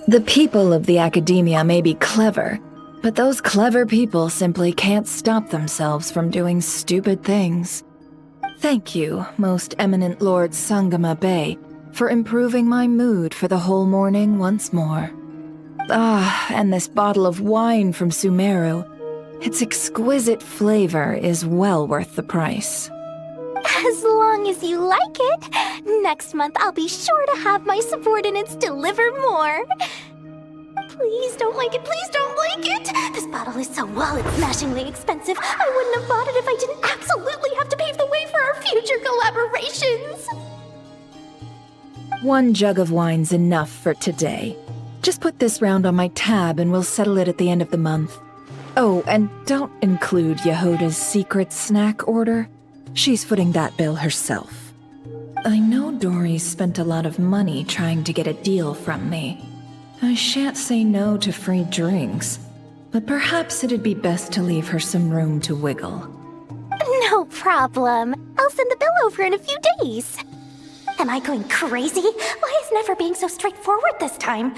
The people of the academia may be clever, but those clever people simply can't stop themselves from doing stupid things. Thank you, most eminent Lord Sangama Bey, for improving my mood for the whole morning once more. Ah, and this bottle of wine from Sumeru. Its exquisite flavor is well worth the price. As long as you like it. Next month I'll be sure to have my subordinates deliver more. Please don't like it, please don't like it! This bottle is so wallet-smashingly expensive, I wouldn't have bought it if I didn't absolutely have to pave the way for our future collaborations! 1 jug of wine's enough for today. Just put this round on my tab and we'll settle it at the end of the month. Oh, and don't include Jahoda's secret snack order. She's footing that bill herself. I know Dori spent a lot of money trying to get a deal from me. I shan't say no to free drinks, but perhaps it'd be best to leave her some room to wiggle. No problem. I'll send the bill over in a few days. Am I going crazy? Why is Nefer being so straightforward this time?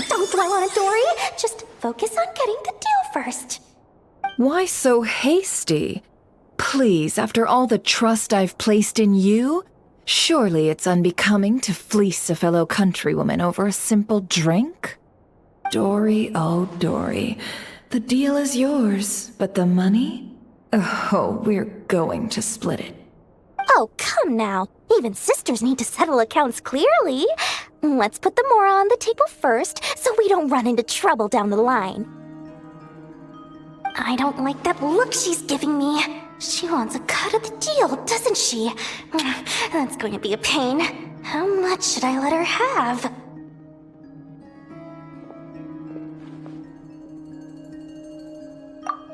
Don't dwell on it, Dori. Just focus on getting the deal first. Why so hasty? Please, after all the trust I've placed in you, surely it's unbecoming to fleece a fellow countrywoman over a simple drink? Dori, oh Dori, the deal is yours, but the money? Oh, we're going to split it. Oh, come now. Even sisters need to settle accounts clearly. Let's put the Mora on the table first, so we don't run into trouble down the line. I don't like that look she's giving me. She wants a cut of the deal, doesn't she? That's going to be a pain. How much should I let her have?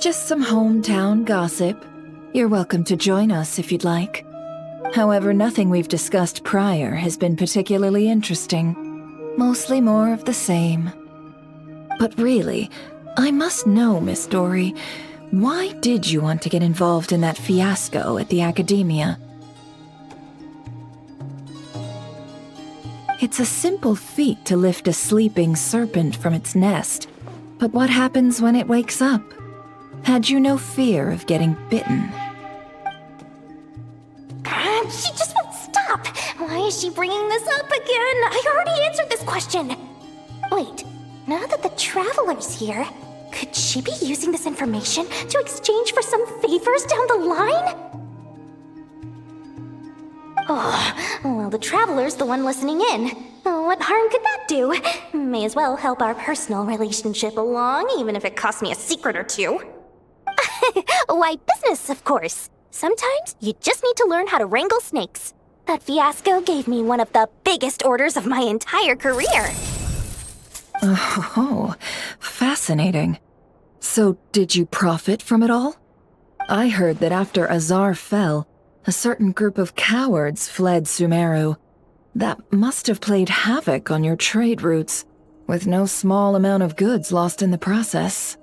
Just some hometown gossip. You're welcome to join us if you'd like. However, nothing we've discussed prior has been particularly interesting. Mostly more of the same. But really, I must know, Miss Dori, why did you want to get involved in that fiasco at the academia? It's a simple feat to lift a sleeping serpent from its nest, but what happens when it wakes up? Had you no fear of getting bitten? She just won't stop! Why is she bringing this up again? I already answered this question! Wait, now that the Traveler's here, could she be using this information to exchange for some favors down the line? Oh, well, the Traveler's the one listening in. What harm could that do? May as well help our personal relationship along, even if it costs me a secret or two. Why, business, of course. Sometimes you just need to learn how to wrangle snakes. That fiasco gave me one of the biggest orders of my entire career. Oh, fascinating. So, did you profit from it all? I heard that after Azar fell, a certain group of cowards fled Sumeru. That must have played havoc on your trade routes, with no small amount of goods lost in the process.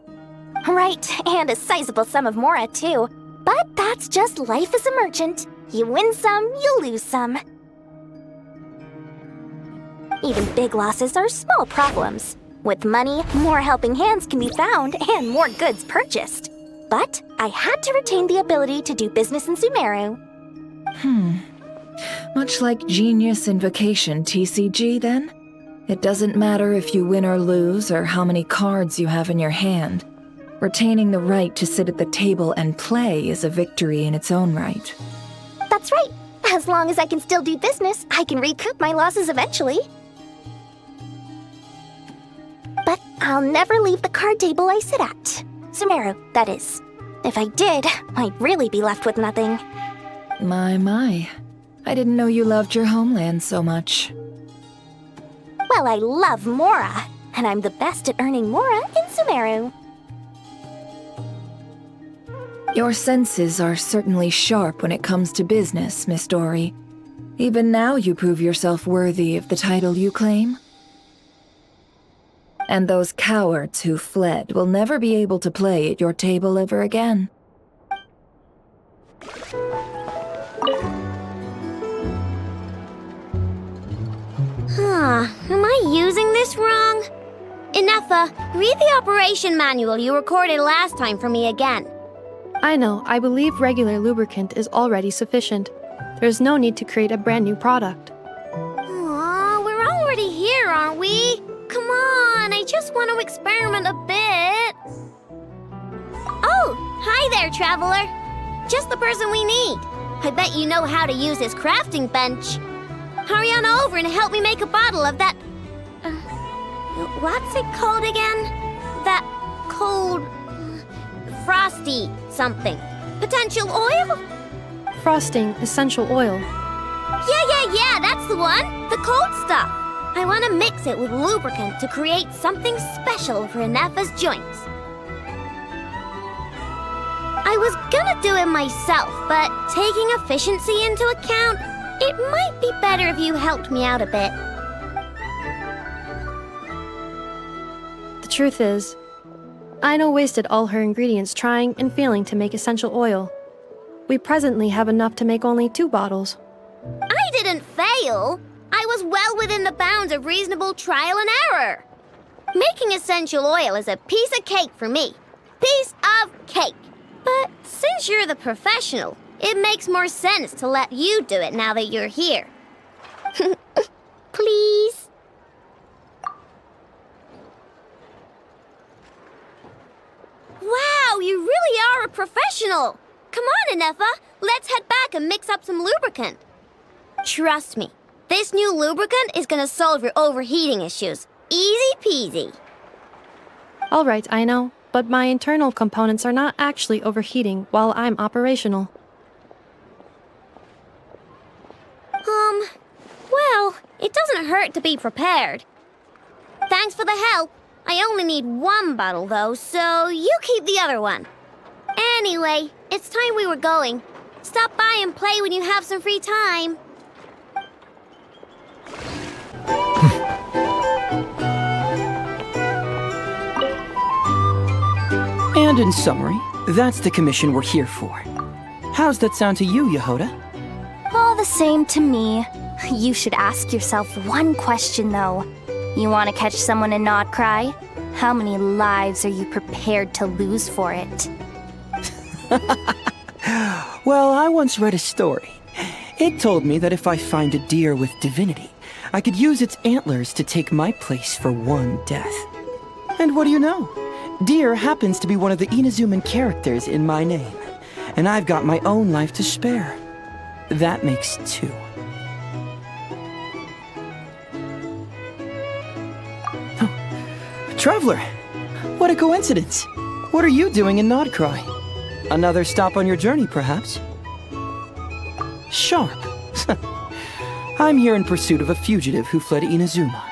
Right, and a sizable sum of Mora, too. But that's just life as a merchant. You win some, you lose some. Even big losses are small problems. With money, more helping hands can be found and more goods purchased. But I had to retain the ability to do business in Sumeru. Much like Genius Invocation TCG, then? It doesn't matter if you win or lose or how many cards you have in your hand. Retaining the right to sit at the table and play is a victory in its own right. That's right. As long as I can still do business, I can recoup my losses eventually. But I'll never leave the card table I sit at. Sumeru, that is. If I did, I'd really be left with nothing. My. I didn't know you loved your homeland so much. Well, I love Mora, and I'm the best at earning Mora in Sumeru. Your senses are certainly sharp when it comes to business, Miss Dori. Even now you prove yourself worthy of the title you claim. And those cowards who fled will never be able to play at your table ever again. Am I using this wrong? Ineffa, read the operation manual you recorded last time for me again. I believe regular lubricant is already sufficient. There's no need to create a brand new product. Aw, we're already here, aren't we? Come on, I just want to experiment a bit. Oh, hi there, traveler. Just the person we need. I bet you know how to use this crafting bench. Hurry on over and help me make a bottle of that... what's it called again? That cold... frosty something. Potential oil? Frosting essential oil. Yeah, that's the one. The cold stuff. I want to mix it with lubricant to create something special for Ineffa's joints. I was gonna do it myself, but taking efficiency into account, it might be better if you helped me out a bit. The truth is, Aino wasted all her ingredients trying and failing to make essential oil. We presently have enough to make only 2 bottles. I didn't fail. I was well within the bounds of reasonable trial and error. Making essential oil is a piece of cake for me. Piece of cake. But since you're the professional, it makes more sense to let you do it now that you're here. Please? Wow, you really are a professional! Come on, Ineffa, let's head back and mix up some lubricant. Trust me, this new lubricant is gonna solve your overheating issues. Easy peasy. Alright, Aino, but my internal components are not actually overheating while I'm operational. Well, it doesn't hurt to be prepared. Thanks for the help. I only need 1 bottle, though, so you keep the other one. Anyway, it's time we were going. Stop by and play when you have some free time. And in summary, that's the commission we're here for. How's that sound to you, Jahoda? All the same to me. You should ask yourself one question, though. You want to catch someone in Nod-Krai? How many lives are you prepared to lose for it? Well, I once read a story. It told me that if I find a deer with divinity, I could use its antlers to take my place for 1 death. And what do you know? Deer happens to be one of the Inazuman characters in my name, and I've got my own life to spare. That makes 2. Traveler, what a coincidence. What are you doing in Nod-Krai? Another stop on your journey, perhaps? Sharp. I'm here in pursuit of a fugitive who fled Inazuma.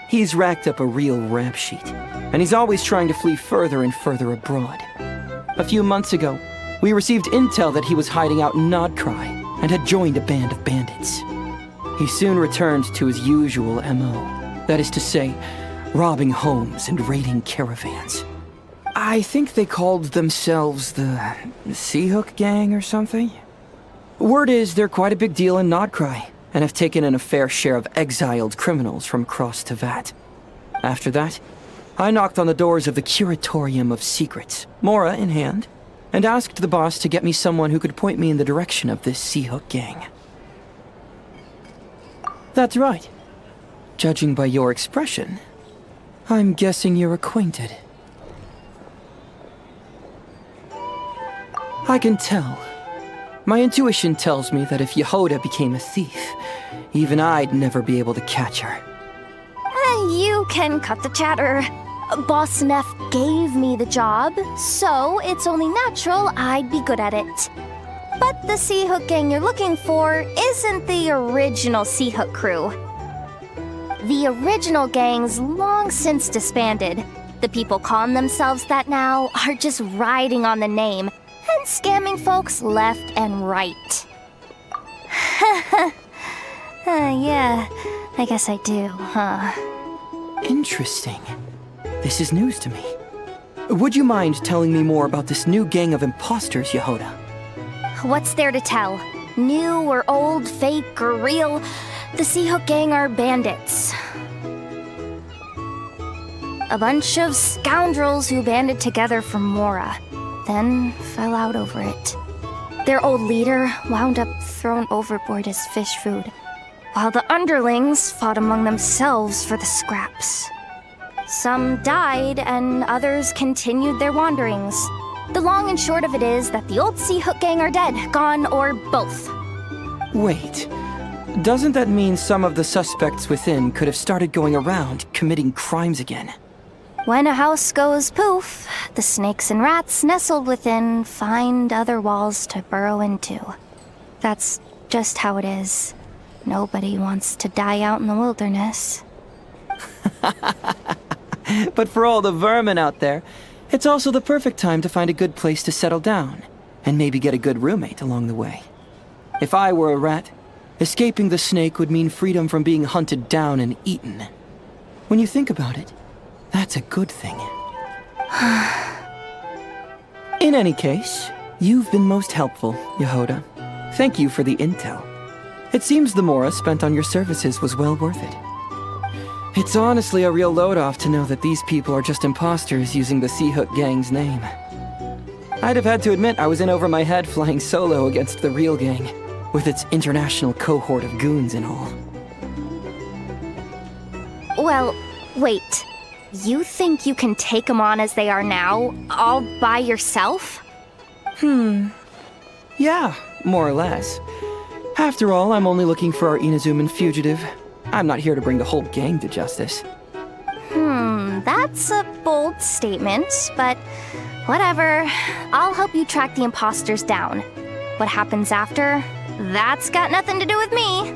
He's racked up a real rap sheet, and he's always trying to flee further and further abroad. A few months ago, we received intel that he was hiding out in Nod-Krai and had joined a band of bandits. He soon returned to his usual MO, that is to say, robbing homes and raiding caravans. I think they called themselves the Sea Hook Gang or something. Word is they're quite a big deal in Nod-Krai, and have taken in a fair share of exiled criminals from across Tevat. After that, I knocked on the doors of the Curatorium of Secrets, Mora in hand, and asked the boss to get me someone who could point me in the direction of this Sea Hook Gang. That's right. Judging by your expression, I'm guessing you're acquainted. I can tell. My intuition tells me that if Jahoda became a thief, even I'd never be able to catch her. You can cut the chatter. Boss Neff gave me the job, so it's only natural I'd be good at it. But the Sea Hook Gang you're looking for isn't the original Sea Hook crew. The original gang's long since disbanded. The people calling themselves that now are just riding on the name and scamming folks left and right. Yeah, I guess I do, huh? Interesting. This is news to me. Would you mind telling me more about this new gang of imposters, Jahoda? What's there to tell? New or old, fake or real? The Sea Hook Gang are bandits. A bunch of scoundrels who banded together for Mora, then fell out over it. Their old leader wound up thrown overboard as fish food, while the underlings fought among themselves for the scraps. Some died, and others continued their wanderings. The long and short of it is that the old Sea Hook Gang are dead, gone, or both. Wait. Doesn't that mean some of the suspects within could have started going around committing crimes again? When a house goes poof, the snakes and rats nestled within find other walls to burrow into. That's just how it is. Nobody wants to die out in the wilderness. But for all the vermin out there, it's also the perfect time to find a good place to settle down, and maybe get a good roommate along the way. If I were a rat, escaping the snake would mean freedom from being hunted down and eaten. When you think about it, that's a good thing. In any case, you've been most helpful, Jahoda. Thank you for the intel. It seems the Mora spent on your services was well worth it. It's honestly a real load-off to know that these people are just imposters using the Sea Hook Gang's name. I'd have had to admit I was in over my head flying solo against the real gang, with its international cohort of goons and all. Well, wait. You think you can take them on as they are now, all by yourself? Yeah, more or less. After all, I'm only looking for our Inazuman fugitive. I'm not here to bring the whole gang to justice. That's a bold statement, but whatever. I'll help you track the imposters down. What happens after? That's got nothing to do with me.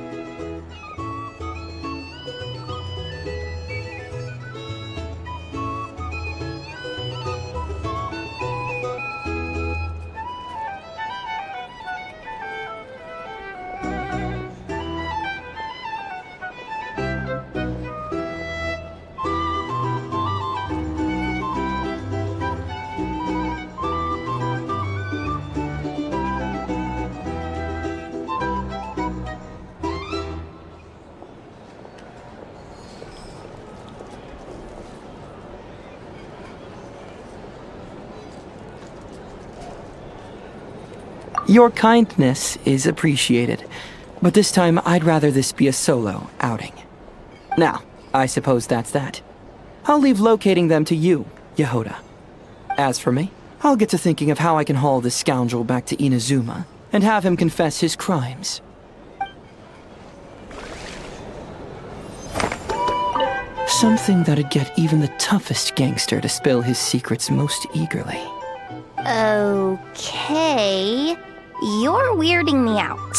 Your kindness is appreciated, but this time I'd rather this be a solo outing. Now, I suppose that's that. I'll leave locating them to you, Jahoda. As for me, I'll get to thinking of how I can haul this scoundrel back to Inazuma and have him confess his crimes. Something that'd get even the toughest gangster to spill his secrets most eagerly. Okay. You're weirding me out.